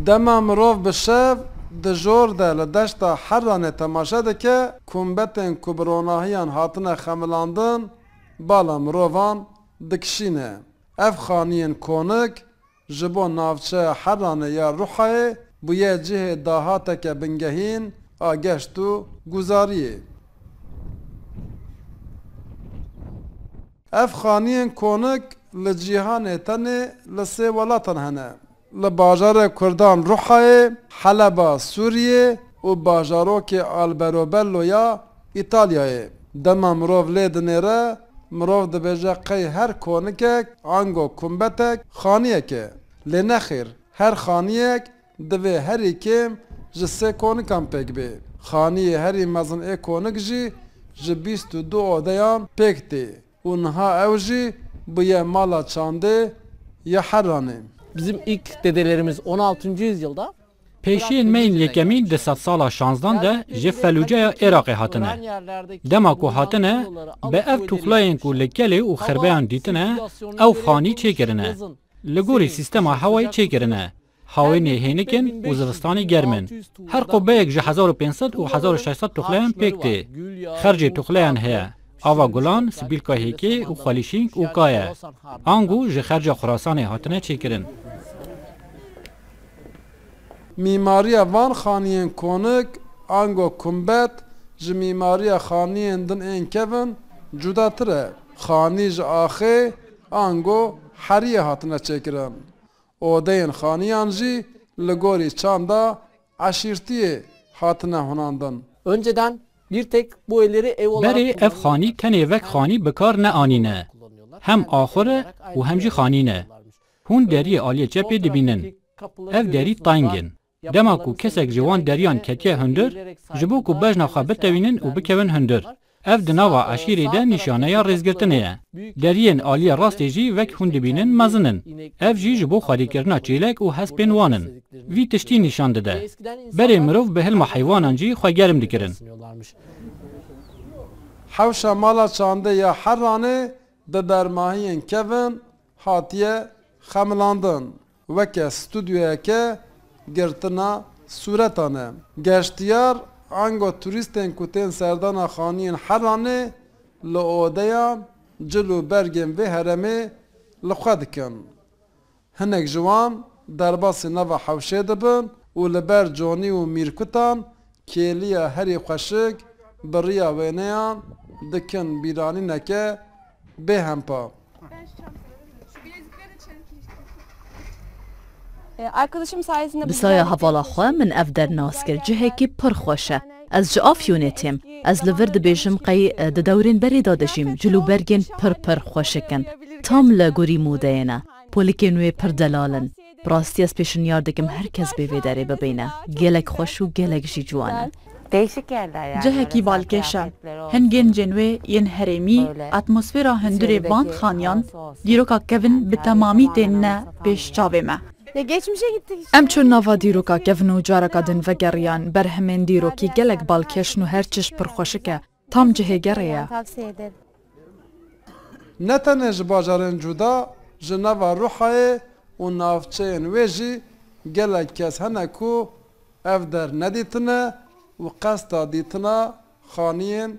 Dema mirov bi şev di jor de li deşta Herranê temaşe dike kumbetên ku bi ronahiyan hatine xemilandin bala mirovan dikişîne. Ev xaniyên konik ji bo navçeya Herranê ya Rûhayê bûye cihê dahateke bingehîn a geşt û guzariyê. Ev xaniyên konik li cîhanê tenê li sê welatan hene. Li bajarê Kurdan Rûhayê, Heleba Sûriyê û bajarokê Alberobello ya İtalyayê. Dema mirov lê dinêre, mirov dibêje qey her konikek ango kumbetek xaniyek e. Lê nexêr, her xaniyek divê herî kêm ji sê konikan pêk bê. Xaniyê herî mezin ê konik jî ji 22 odeyan pêk tê û niha ew jî bûye mala çandê ya Herranê. Bizim ilk dedelerimiz 16. yüzyılda Peşiyên me yên yekemîn di sed sala 16 de ji Felûceya Iraqê hatine. Dema ku hatine, bi ev tuxlayên ku li kelê û xirbeyan dîtine, ew xanî çêkirine. Li gorî sîstema hewayê çêkirine. Hawênê hênikin û zivistanî germin. Her qubeyek ji 1500 û 1600 tuxlayan pêk tê. Xercê tuxlayan heye. Ava gulan, sibîlka hêkê û xalîşînk û kaye. Angu ji xerca Xurasanê hatine çêkirin. Mîmariya van xaniyên konik ango kumbet ji mîmariya xaniyên din ên kevin cudatir e. Xanî ji axê ango heriyê hatine çêkirin. Odeyên xaniyan jî li gorî çanda eşîrtiyê hatine hunandin. önceden bir tek bu evleri ev olarak Berê ev xanî tenê vek xanî bi kar neanîne. Hem axir e û hem jî xanîne. Hûn deriyê aliyê cepê dibînin. Ev derî tangin. Dema ku kesek ji wan deriyan ketiye hundir, ji bo ku bejna xwe bitewînin û bikevin hundir. Ev di nava eşîrê de nîşaneya rêzgirtinê ye. Deriyên aliyê rastê jî vek hûn dibînin mezin. Ev jî ji bo xwedîkirina çêlek û hespên wan in. Vî tiştî nîşan dide. Berê mirov bi hilma heywanan jî xwe germ dikirin. Hewşa mala çandê ya Herranê bi bermahiyên kevin hatiye xemilandin. Weke stûdyoyeke girtina sûretan e. Geştiyar ango turîstên ku tên serdana xaniyên Herranê li odeyan cil û bergên vê heremê li xwe dikin. Hinek ji wan derbasî nava hewşê dibin û li ber conî û mîrkutan kêliya herî xweşik bi riya wêneyan dikin bîranîneke bêhempa. Arkadaşım sayesinde Bisaya hevala xwe min ev dernas kir cihekî pir xweş e. Ez ji Afyonê têm. Ez li vir dibêjim qey di dewrên berê de dijîm cilûbergên pir xweşik in. Tam li gorî modeyê ne. Polîkên wê pir delal in. Bi rastî ez pêşniyar dikim herkes bê vê derê bibîne. Gelek xweş û gelek jî ciwan in. Değişik yerler yani. Cihekî balkêş e. Hingên cên wê yên herêmî, atmosfêra hundirê van xaniyan, dîroka kevin bi temamî tên ne pêş çavê me. Ya geçmişe gittik işte. Em çûn nava dîroka kevin û careka din vegeriyan berhemên dîrokî gelek balkêşin û her çiş pir xweşik e. Tam cihê gerê ye. Tavsiye ederim. Ne tenê ji bajarên cuda ji nava Rûhayê û navçeyên wê jî gelek kes hene ku ev der nedîtine û qesta dîtina xaniyên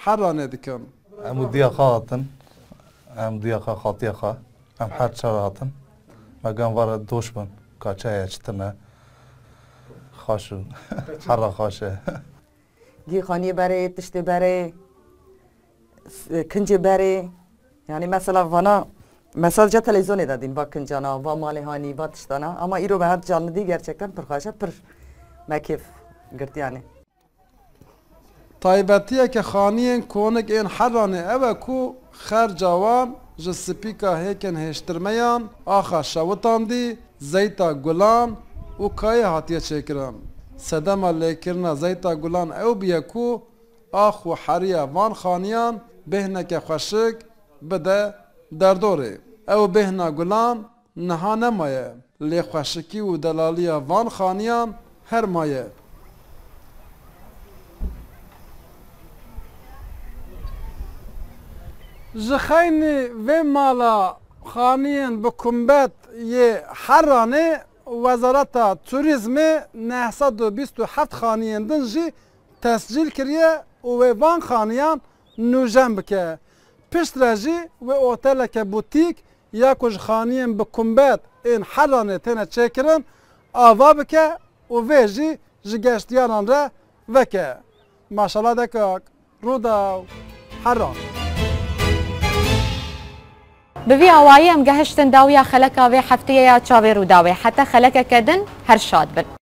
Herranê dikin. Em diya xwe hatin, em diya xwe xatiya xwe, em her çar hatin. Megan vara doş bin, kaçaya çıtına, xaşu, herra xaşe. Gîxanî berê, tiştê berê, kincê berê. Yani mesela vana, mesela televizyonê de din, va kincana, va malêhanî, va tiştana. Ama îro me her canlı değil gerçekten pir xweş e, pir mekêf girti yani. Taybetiyeke xaniyên konik ên Herranê ew e ku xerca wan ji spîka hêkên hêştirmeyan axa şewitandî, zeyta gulan û kayê hatiye çêkirin. Sedema lêkirina zeyta gulan ew bûye ku ax û heriya van xaniyan bêhneke xweşik bide derdorê. Ew bêhna gulan niha nemaye. Lê xweşikî û delaliya van xaniyan her maye. Ji xeynî vê mala xaniyên bi kumbet yê Herranê وزارت توریزم 927 خانیان دن جی تسجیل کریه و وان خانیان نوجم بکه پشت رجی و اوتل که بوتیک یا کج خانیان بکمبت این حرانه تنه چکرن آوا بکه و ویجی جگشتیانان را وکه ماشاءالله دکاک رودا حران بوی آوایی ام گهشتن داویا خلکا و هفته یا چاوی رو داوی حتی خلک کدن هر شاد بن